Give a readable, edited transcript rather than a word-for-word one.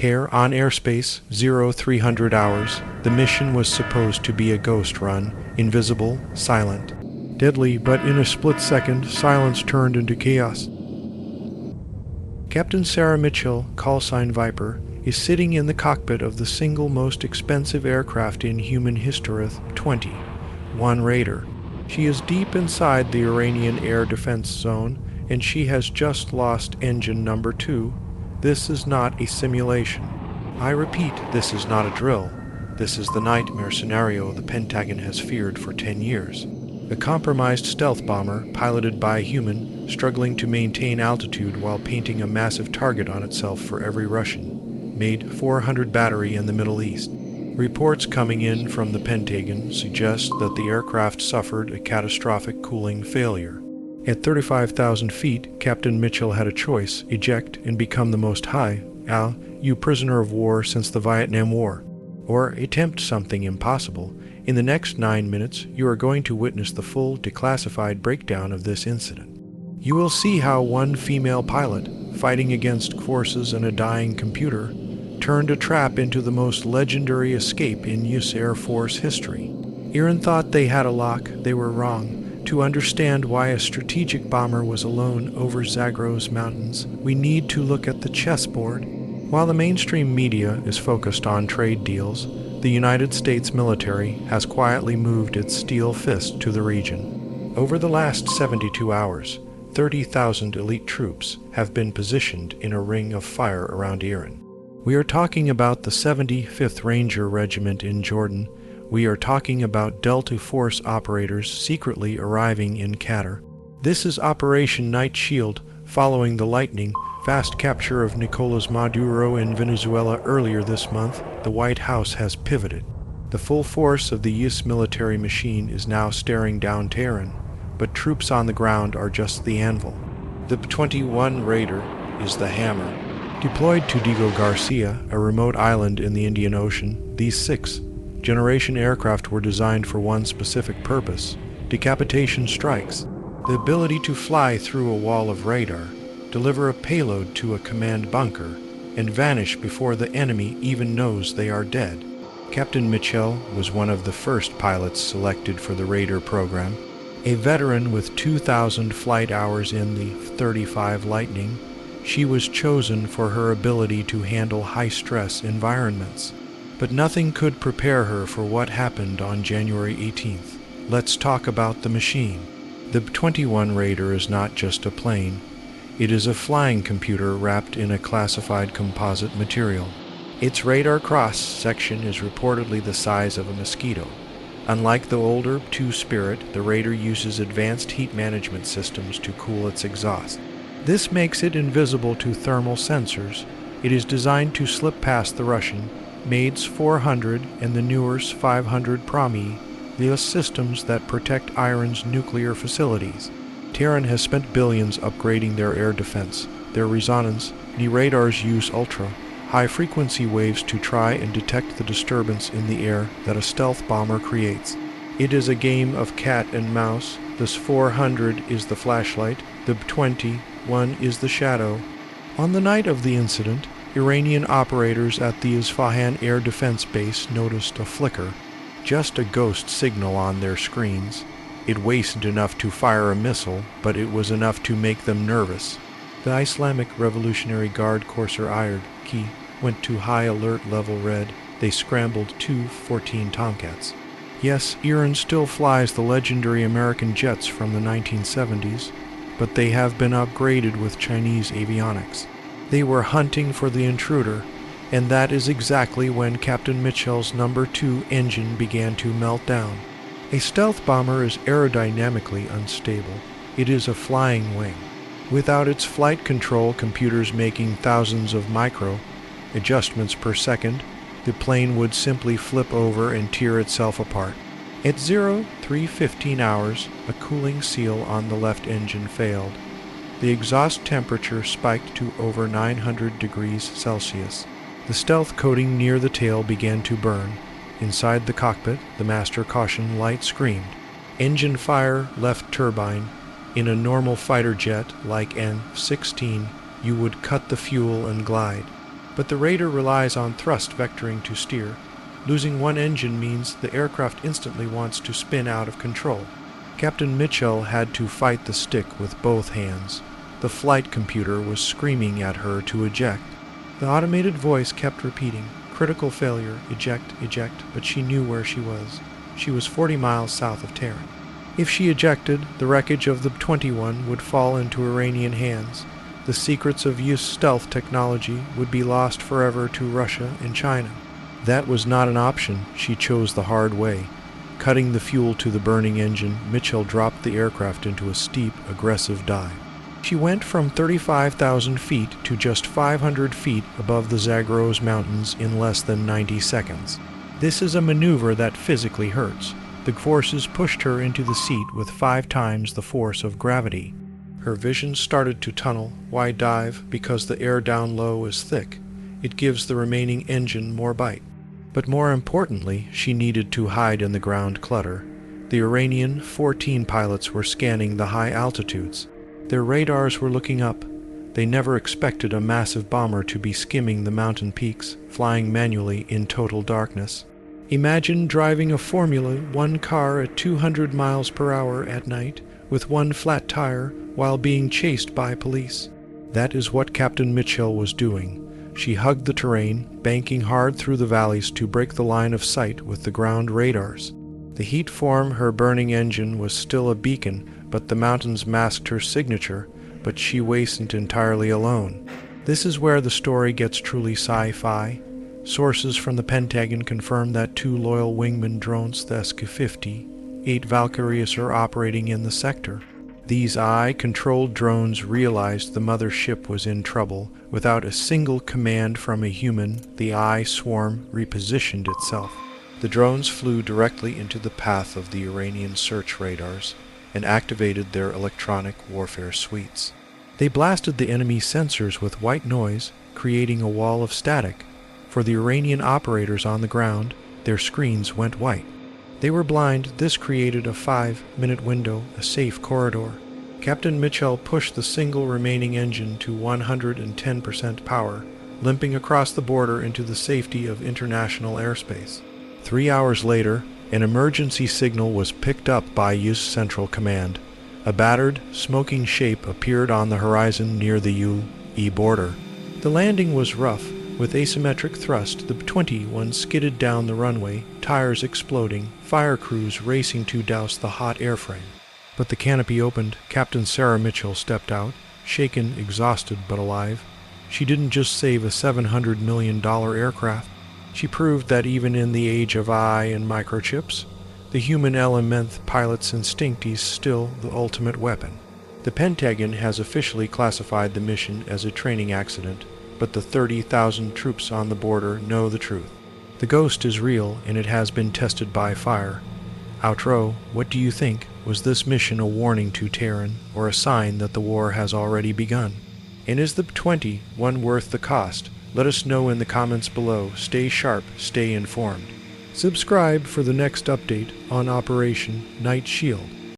Care on airspace 0300 hours. The mission was supposed to be a ghost run, invisible, silent. Deadly, but in a split second, silence turned into chaos. Captain Sarah Mitchell, callsign Viper, is sitting in the cockpit of the single most expensive aircraft in human history, B-21 Raider. She is deep inside the Iranian Air Defense Zone, and she has just lost engine number 2. This is not a simulation. I repeat, this is not a drill. This is the nightmare scenario the Pentagon has feared for 10 years. A compromised stealth bomber, piloted by a human, struggling to maintain altitude while painting a massive target on itself for every Russian, made 400 battery in the Middle East. Reports coming in from the Pentagon suggest that the aircraft suffered a catastrophic cooling failure. At 35,000 feet, Captain Mitchell had a choice: eject and become the Most High, you prisoner of war since the Vietnam War, or attempt something impossible. In the next 9 minutes, you are going to witness the full declassified breakdown of this incident. You will see how one female pilot, fighting against forces and a dying computer, turned a trap into the most legendary escape in U.S. Air Force history. Iran thought they had a lock. They were wrong. To understand why a strategic bomber was alone over Zagros Mountains, we need to look at the chessboard. While the mainstream media is focused on trade deals, the United States military has quietly moved its steel fist to the region. Over the last 72 hours, 30,000 elite troops have been positioned in a ring of fire around Iran. We are talking about the 75th Ranger Regiment in Jordan. We are talking about Delta Force operators secretly arriving in Qatar. This is Operation Night Shield, following the lightning-fast capture of Nicolas Maduro in Venezuela earlier this month. The White House has pivoted. The full force of the U.S. military machine is now staring down Tehran, but troops on the ground are just the anvil. The B-21 Raider is the hammer. Deployed to Diego Garcia, a remote island in the Indian Ocean, these 6th-generation aircraft were designed for one specific purpose: decapitation strikes. The ability to fly through a wall of radar, deliver a payload to a command bunker, and vanish before the enemy even knows they are dead. Captain Mitchell was one of the first pilots selected for the Raider program. A veteran with 2,000 flight hours in the 35 Lightning, she was chosen for her ability to handle high-stress environments. But nothing could prepare her for what happened on January 18th. Let's talk about the machine. The B-21 Raider is not just a plane. It is a flying computer wrapped in a classified composite material. Its radar cross-section is reportedly the size of a mosquito. Unlike the older II Spirit, the Raider uses advanced heat management systems to cool its exhaust. This makes it invisible to thermal sensors. It is designed to slip past the Russian Maids 400 and the newer S-500 Promi, the systems that protect Iran's nuclear facilities. Tehran has spent billions upgrading their air defense. Their resonance, the radars use ultra-high-frequency waves to try and detect the disturbance in the air that a stealth bomber creates. It is a game of cat and mouse. The S-400 is the flashlight, the B-21 is the shadow. On the night of the incident, Iranian operators at the Isfahan Air Defense Base noticed a flicker, just a ghost signal on their screens. It wasn't enough to fire a missile, but it was enough to make them nervous. The Islamic Revolutionary Guard Corsair Iraqi went to high alert level red. They scrambled 2 Tomcats. Yes, Iran still flies the legendary American jets from the 1970s, but they have been upgraded with Chinese avionics. They were hunting for the intruder, and that is exactly when Captain Mitchell's number 2 engine began to melt down. A stealth bomber is aerodynamically unstable. It is a flying wing. Without its flight control computers making thousands of micro adjustments per second, the plane would simply flip over and tear itself apart. At 03:15 hours, a cooling seal on the left engine failed. The exhaust temperature spiked to over 900 degrees Celsius. The stealth coating near the tail began to burn. Inside the cockpit, the master caution light screamed. Engine fire, left turbine. In a normal fighter jet, like an F-16, you would cut the fuel and glide. but the Raider relies on thrust vectoring to steer. Losing one engine means the aircraft instantly wants to spin out of control. Captain Mitchell had to fight the stick with both hands. The flight computer was screaming at her to eject. The automated voice kept repeating, "Critical failure, eject, eject," but she knew where she was. She was 40 miles south of Tehran. If she ejected, the wreckage of the B-21 would fall into Iranian hands. The secrets of use stealth technology would be lost forever to Russia and China. That was not an option. She chose the hard way. Cutting the fuel to the burning engine, Mitchell dropped the aircraft into a steep, aggressive dive. She went from 35,000 feet to just 500 feet above the Zagros Mountains in less than 90 seconds. This is a maneuver that physically hurts. The forces pushed her into the seat with 5 times the force of gravity. Her vision started to tunnel. Why dive? Because the air down low is thick. It gives the remaining engine more bite. But more importantly, she needed to hide in the ground clutter. The Iranian 14 pilots were scanning the high altitudes. Their radars were looking up. They never expected a massive bomber to be skimming the mountain peaks, flying manually in total darkness. Imagine driving a Formula One car at 200 miles per hour at night with one flat tire while being chased by police. That is what Captain Mitchell was doing. She hugged the terrain, banking hard through the valleys to break the line of sight with the ground radars. The heat from her burning engine was still a beacon, but the mountains masked her signature, but she wasn't entirely alone. This is where the story gets truly sci-fi. Sources from the Pentagon confirm that 2 loyal Wingman drones, the SQ-50, 8 Valkyries, are operating in the sector. These eye-controlled drones realized the mother ship was in trouble. Without a single command from a human, the eye swarm repositioned itself. The drones flew directly into the path of the Iranian search radars and activated their electronic warfare suites. They blasted the enemy sensors with white noise, creating a wall of static. For the Iranian operators on the ground, their screens went white. They were blind. This created a 5-minute window, a safe corridor. Captain Mitchell pushed the single remaining engine to 110% power, limping across the border into the safety of international airspace. 3 hours later, an emergency signal was picked up by US Central Command. A battered, smoking shape appeared on the horizon near the UE border. The landing was rough. With asymmetric thrust, the B-21 skidded down the runway, tires exploding, fire crews racing to douse the hot airframe. But the canopy opened. Captain Sarah Mitchell stepped out, shaken, exhausted, but alive. She didn't just save a $700 million aircraft. She proved that even in the age of AI and microchips, the human element, pilot's instinct, is still the ultimate weapon. The Pentagon has officially classified the mission as a training accident, but the 30,000 troops on the border know the truth. The ghost is real, and it has been tested by fire. Outro, what do you think? Was this mission a warning to Tehran, or a sign that the war has already begun? And is the B-21 worth the cost? Let us know in the comments below. Stay sharp, stay informed. Subscribe for the next update on Operation Night Shield.